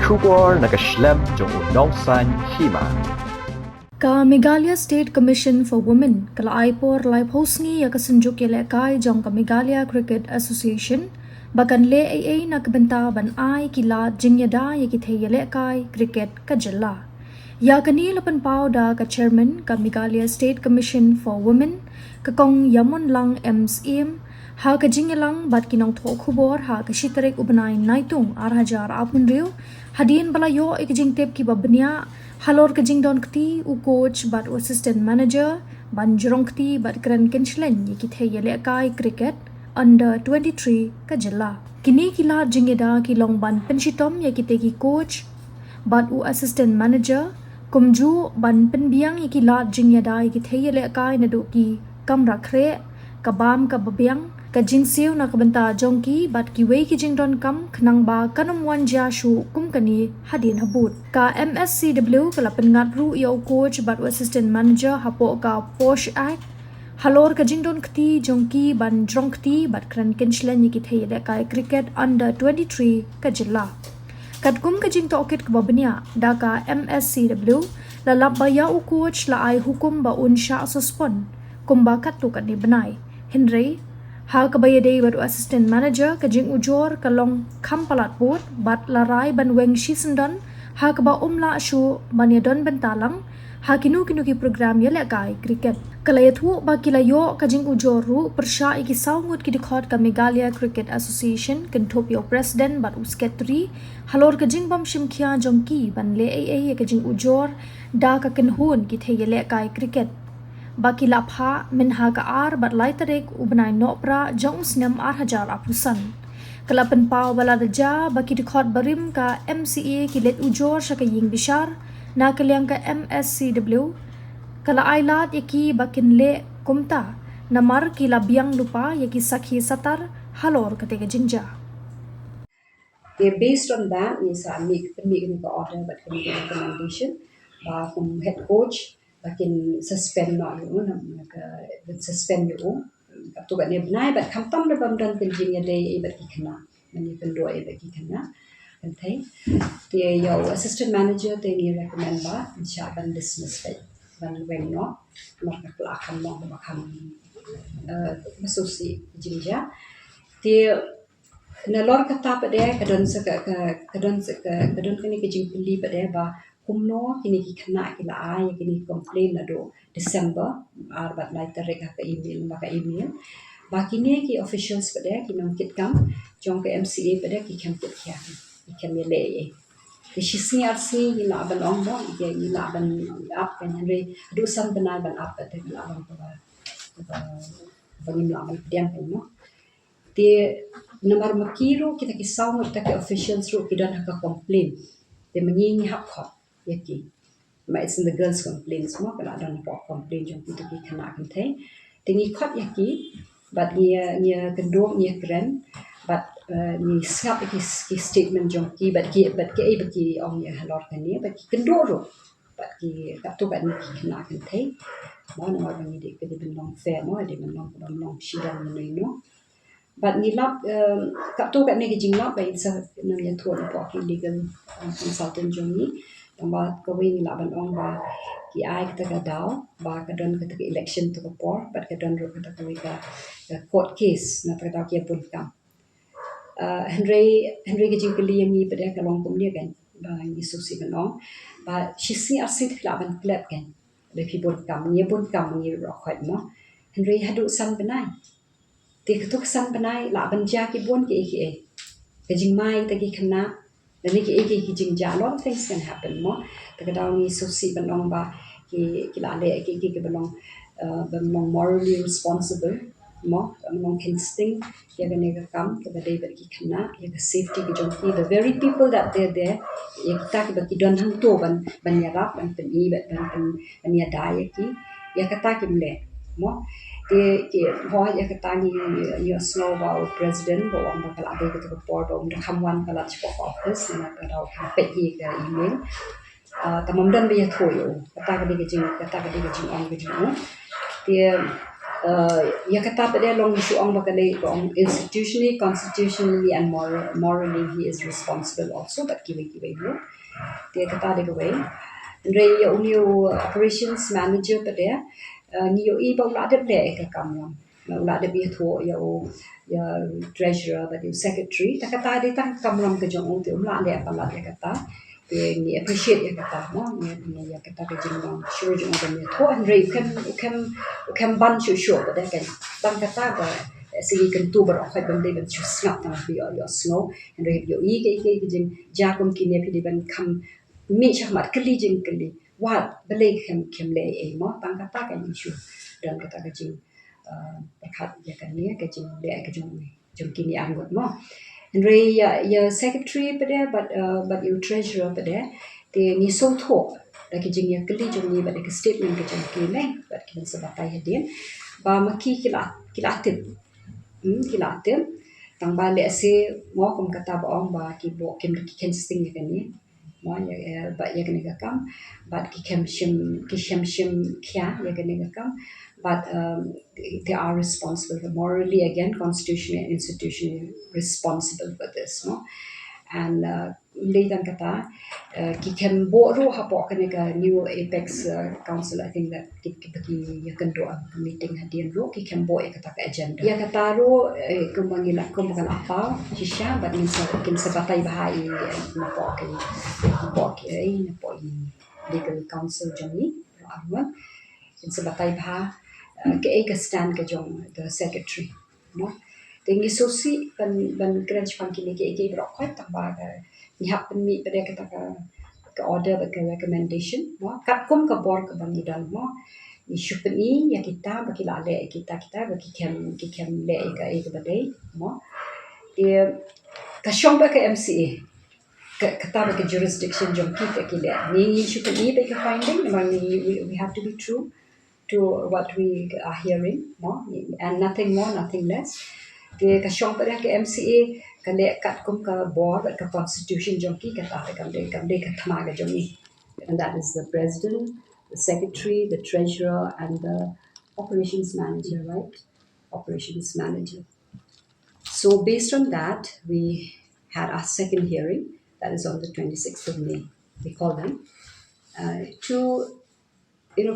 Shubor nakaslem jong unongsan Hima. Ka Meghalaya State Commission for Women kala Aipor lai Sngi ya kasunjuk Ïalehkai jong ka Meghalaya Cricket Association bagan le AA na kabenta ban ai kila Jingïada ya ki Thei Ïalehkai cricket ka jalla. Ya kani lapan pau da ka chairman ka Meghalaya State Commission for Women ka kong Yamon lang Mscw ha ka Jingïlang bat kinong tho khubor ha ka shitarek ubanai naitung arhajar apun riu hadin balayo ek jingtep ki babnya halor ka jingdon kti u coach bat u assistant manager ban jrong kti bat kran kenchlen ye ki Thei Ïalehkai cricket under 23 ka jalla. Kini kila Jingïada ki long ban penshitom ye ki te ki coach bat u assistant manager kumju ban Pynbiang ye ki la Jingïada ye ki Thei Ïalehkai na do ki kamra khre kabam ka babyang ka jingsiu na kabenta jongki bat ki wei ki jingdon kam khnang ba kanum wan ja shu kum kani hadin habut ka Mscw kala pengat ru yo coach bat assistant manager hapo ka posh act halor ka jingdon kti jongki ban jrong kti bat kran kenchlen ki Thei Ïalehkai cricket under 23 ka jilla kat kum ka jing to okit ka babnya da ka Mscw la labaya u coach la ai hukum ba unsha suspend kumba kat tu kan ni benai Henry ha kabayade bat assistant manager ka jing ujor ka long khampalat bot bat larai ban weng shisendon ha ka ba umla shu banyadon bentalang ha kinu ki program Ïalehkai cricket kalayathu ba kilayo ka jing ujor ru persha iki saungut ki dikhot ka Meghalaya Cricket Association kentop yo president bat usketri halor ka jing bam shimkhia jongki ban le AA ka jing ujor da ka kenhun ki Thei Ïalehkai cricket baki lapha minha ka ar bat lai tarek ubnai nopra jong snam ar hajar apusan kalapan pau bala raja baki dikhot barim ka MCA ki let ujor shaka ying bishar na kalyang ka Mscw kala ailat yaki bakin le kumta namar ki labyang lupa yaki sakhi satar halor katega jinja. Based on that, is make the order but can make recommendation from head coach bakin suspend na suspend yo to ba ne bnai ba khamtam le bam dan tin jing day ba ki khana mani kan do ba ki khana kan thai te yo assistant manager te ni recommend ba insha ban dismiss ba ban when no mar ka kla kham no ba kham associate jinja te na lor kata pa de kadon kani ke jing pili pa de ba kumno kini ki khana ki la ai kini complain na do December ar bat lai tarek ka email ba kini ki officials pa de ki nam kit kam jong ke MCA pa de ki kam kit kya ki kam ye le ye ki shisi arsi ni la ban ong ba ye ni la ban up kan re do san banai ban up pa de la ban ba ni la ban diam no te namar makiro kita ki saung ta ke officials ro ki dan ka complain te menyi hap khot yaki ma it's in the girls complaints mo kala dan po complain jong kita ki khana kan thai tingi khot yaki but ni kendok ni kren but ni skap ki statement jong ki but ki ong ya halor kan ni but ki kendok ro but ki kap tu but ni ki khana kan thai mo na ma ni de ke de long fair mo de long shidan ni no but ni lap kap tu kat ni ki jing lap ba insa nam ya thon po ki legal consultant jong ni tamba ka wi ni la ban ong ba ki ai ka ka daw ba ka don ka ka election to ka por but ka don ro ka ka wi ka court case na ka daw ki pun kam Henry ki jing pili yang ni pa de ka long kum ni kan ba ni so si ban ong ba shi si asit la ban klap kan le ki pun kam ni ro khot mo Henry hadu san banai ti ketuk san banai la ban ja ki bon ki ka jing mai ta ki khana dan ni ki jing ja lot of things can happen mo ta ka daw ni so si ban ong ba ki la le ki ban morally responsible mo ban instinct ya ga ne ga kam ka ba dei ba ki khana ya ga safety ki jong ki the very people that they're there ya ta ki ba ki don hang to ban ya rap ban pen i ban ya da ya ka ta ki mle mo ke ho ya ka ta ni you slow ba president ba ong ba kala de ka por ba ong kham wan kala chi office na ka daw ka pe hi ka email ta mom dan ba ya tho yo ka ta ka de jing ong ge jing te ya kata pada long isu ong bakale ong institutionally, constitutionally and morally he is responsible also, but kiwe no. Dia kata dia kawai. Andre ya unio operations manager pada ni yo I ba ula de le ka kamon. Na ula de bi tho ya treasurer but you secretary ta kata dia tang kamon ke jong te ula le apa la dia kata. Ni appreciate ya kata no ni ya kata ke jing sure jong ni tho Andre kan ban sure pada kan. Ban kata ba sigi kan tu ber khoi ban de ban chu snap na bi yo snow Andre yo I ke jing ja kom ki ne phi ban kam mi chahmat kali jing kali wat belai kem le mo tang kata kan isu dan kata ke jing berkat ya kan ni ke jing le ke jong kini anggot mo Andre ya secretary pada but you treasurer pada te ni so tho da ke jing ya kali jong ni pada ke statement ke jong ki le but kin sebatai hadin ba maki kilatin kilatin tang ba le se mo kom kata ba ong ba ki bo ken sting ya kan ni mo ya ba ya kan kam but ki shim kya ya kan kam but they are responsible morally again constitutionally and institutionally responsible for this no and later kata ki kem bo ro ha po kan ka new apex council I think that ki ya kan do meeting hadian ro ki kem bo ya kata ka agenda ya kata ro kumangila kumangan apa shisha but kin sabatai bahai na po legal council jani arwan kin sabatai bah ke stand ke jong the secretary no Tengi sosi ban grant pangkini ke berok khoi tak ba ni hap mi pada kata ka order ke recommendation mo kat kum ka bor ka bangi dal mo ni shupni ya kita baki la le kita baki kem le ka badai mo dia ka shong ba ka MCA kata ba ka jurisdiction jong kita kile ni shupni ba ka finding memang we have to be true to what we are hearing mo and nothing more nothing less ke ka shong pada ke MCA kan le kat kum ka board ka constitution jong ki kata kan de ka thama ga jong ni and that is the president the secretary the treasurer and the operations manager right operations manager so based on that we had our second hearing that is on the 26th of May we call them to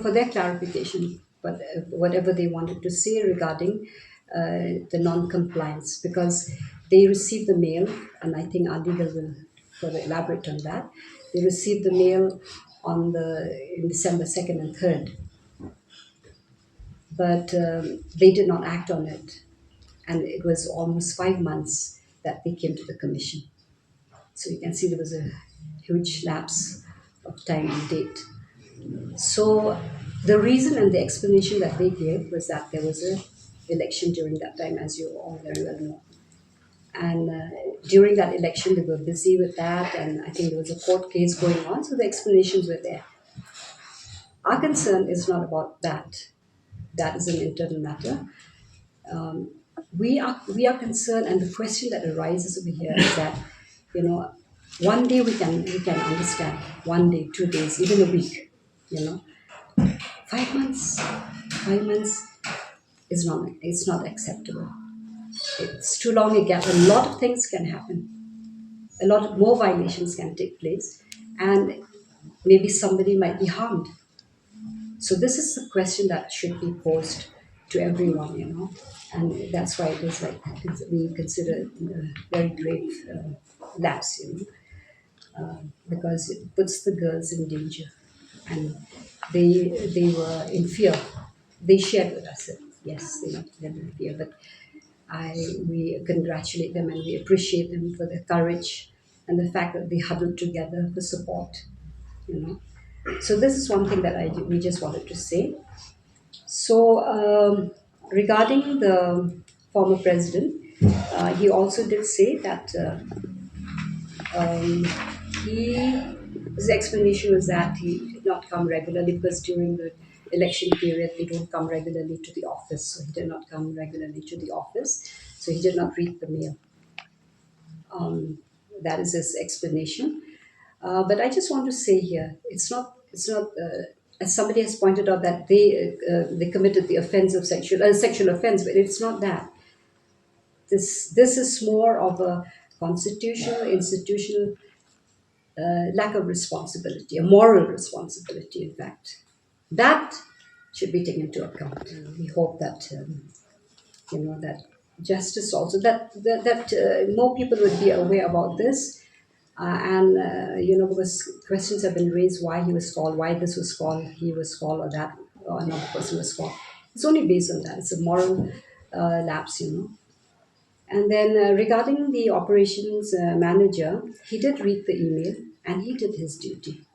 for their clarification, but whatever they wanted to say regarding the non-compliance, because they received the mail, and I think our legal will further elaborate on that. They received the mail in December 2nd and 3rd, but they did not act on it, and it was almost 5 months that they came to the commission. So you can see there was a huge lapse of time and date. So the reason and the explanation that they gave was that there was an election during that time, as you all very well know. And during that election, they were busy with that, and I think there was a court case going on, so the explanations were there. Our concern is not about that. That is an internal matter. We are concerned, and the question that arises over here is that, one day we can understand, 1 day, 2 days, even a week, 5 months it's not acceptable. It's too long a gap. A lot of things can happen. A lot of more violations can take place, and maybe somebody might be harmed. So this is the question that should be posed to everyone, and that's why it is like we consider it a very grave lapse, because it puts the girls in danger, and they were in fear. They shared with us that yes, they're in fear, but we congratulate them and we appreciate them for their courage and the fact that they huddled together for support. So this is one thing that we just wanted to say. So regarding the former president, he also did say that his explanation was that he did not come regularly because during the election period they don't come regularly to the office. So he did not come regularly to the office. So he did not read the mail. That is his explanation. But I just want to say here, it's not as somebody has pointed out, that they committed the offense of sexual offense, but it's not that. This is more of a constitutional, institutional lack of responsibility, a moral responsibility, in fact. That should be taken into account. We hope that that justice also, that more people would be aware about this, and because questions have been raised why he was called, why this was called, he was called, or that or another person was called. It's only based on that. It's a moral lapse. And then regarding the operations manager, he did read the email and he did his duty.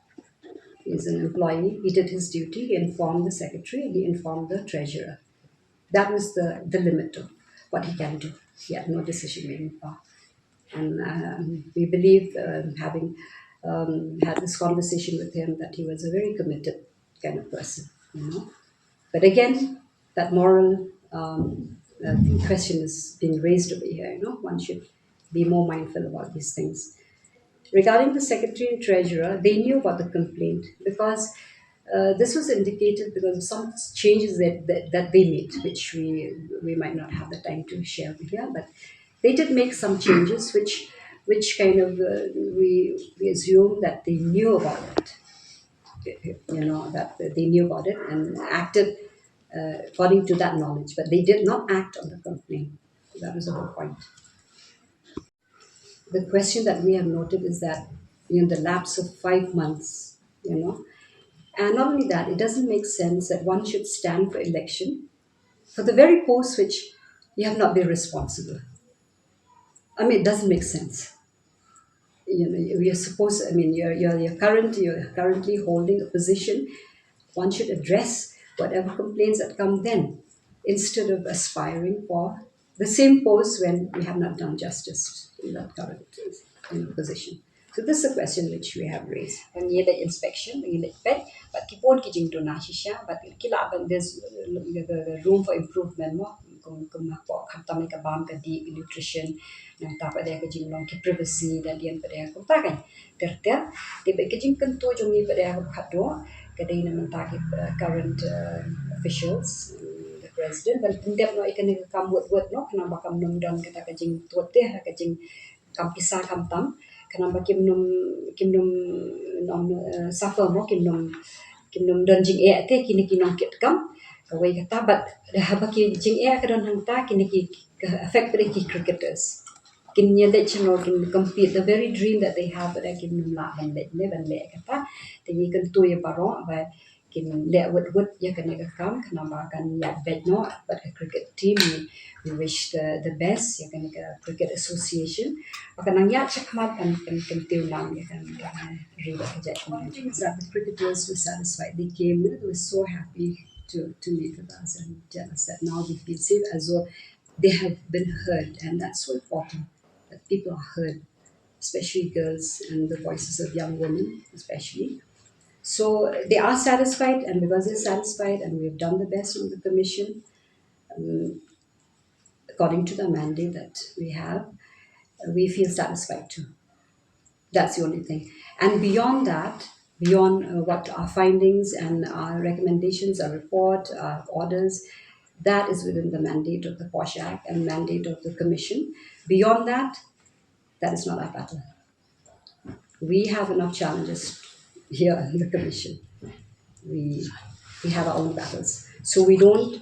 He's an employee. He did his duty. He informed the secretary. He informed the treasurer. That was the limit of what he can do. He had no decision-making power. And we believe, having had this conversation with him, that he was a very committed kind of person. But again, that moral question is being raised over here. One should be more mindful about these things. Regarding the secretary and treasurer, they knew about the complaint because this was indicated because of some changes that they made, which we might not have the time to share over here, but they did make some changes which kind of we assume that they knew about it. That they knew about it and acted according to that knowledge, but they did not act on the complaint. That was the whole point. The question that we have noted is that the lapse of 5 months, and not only that, it doesn't make sense that one should stand for election for the very post which you have not been responsible. I mean, it doesn't make sense. You're supposed. I mean, you're currently holding a position. One should address whatever complaints that come then, instead of aspiring for the same post when we have not done justice in that current position. So this is a question which we have raised. And the inspection, the pet, but keep on kitchen to Nashisha, but there's the room for improvement more. Kung kami ka bam ka di nutrition nang tapa dia ka jing long ki privacy dan dian pada ko ta kan terter tiba ka jing kan to jong ni pada ko khatdo ka dai na menta ki current officials, the president dan tindap no ikan ka kam buat no kana bakam nom dan kata ka jing to te ka jing kam pisah kam tam kana bakim nom suffer mo kim nom dan jing te kini kinong kit kam kawai kata but baki jing kadon hangta kini ki affect pada ki cricketers kin nyele channel kin compete the very dream that they have pada kin num la ban le kata tingi kan tu ya baro ba kin le wut ya kan ka kam kana ba kan ya bet no but a cricket team we wish the best ya kan ka cricket association akan nang ya chakmat kan tiu lang ya kan riba ka that the cricketers were satisfied. They came, they were so happy to meet with us and tell us that now we feel safe as well. They have been heard, and that's so important that people are heard, especially girls and the voices of young women, especially. So they are satisfied, and because they're satisfied, and we've done the best on the commission, according to the mandate that we have, we feel satisfied too. That's the only thing. And beyond that, beyond what our findings and our recommendations, our report, our orders, that is within the mandate of the POSH Act and mandate of the Commission. Beyond that is not our battle. We have enough challenges here in the Commission. We have our own battles. So we don't,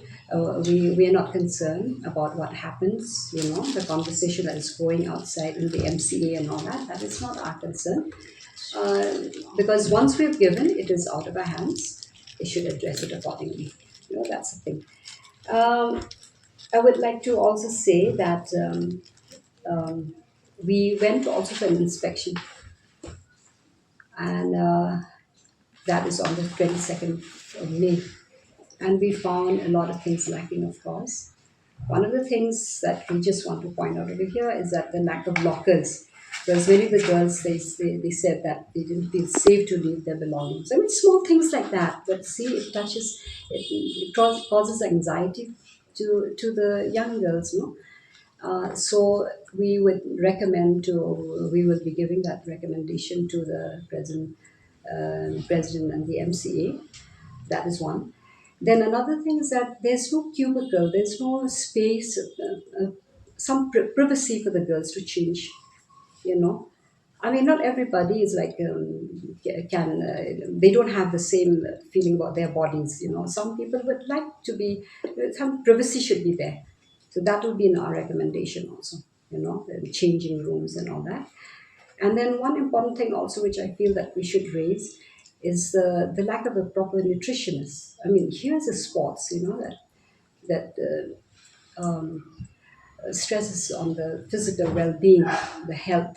we are not concerned about what happens, the conversation that is going outside in the MCA and all that. That is not our concern. Because once we've given, it is out of our hands. They should address it accordingly. That's the thing. I would like to also say that we went also for an inspection. And that is on the 22nd of May. And we found a lot of things lacking, of course. One of the things that we just want to point out over here is that the lack of lockers. Because many of the girls, they said that they didn't feel safe to leave their belongings. I mean, small things like that. But see, it causes anxiety to the young girls, so we would we will be giving that recommendation to the president and the MCA. That is one. Then another thing is that there's no cubicle, there's no space, some privacy for the girls to change. You know, I mean, not everybody is like can they don't have the same feeling about their bodies. You know, some people would like to be some privacy should be there. So that will be in our recommendation also. You know, the changing rooms and all that. And then one important thing also, which I feel that we should raise, is the lack of a proper nutritionist. I mean, here's a sports, you know, that stresses on the physical well-being, the health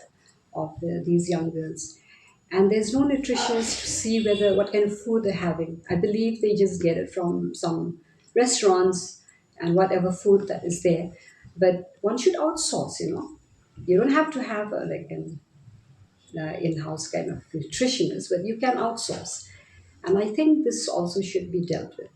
of these young girls. And there's no nutritionist to see whether what kind of food they're having. I believe they just get it from some restaurants and whatever food that is there. But one should outsource, you know. You don't have to have like an in-house kind of nutritionist, but you can outsource. And I think this also should be dealt with.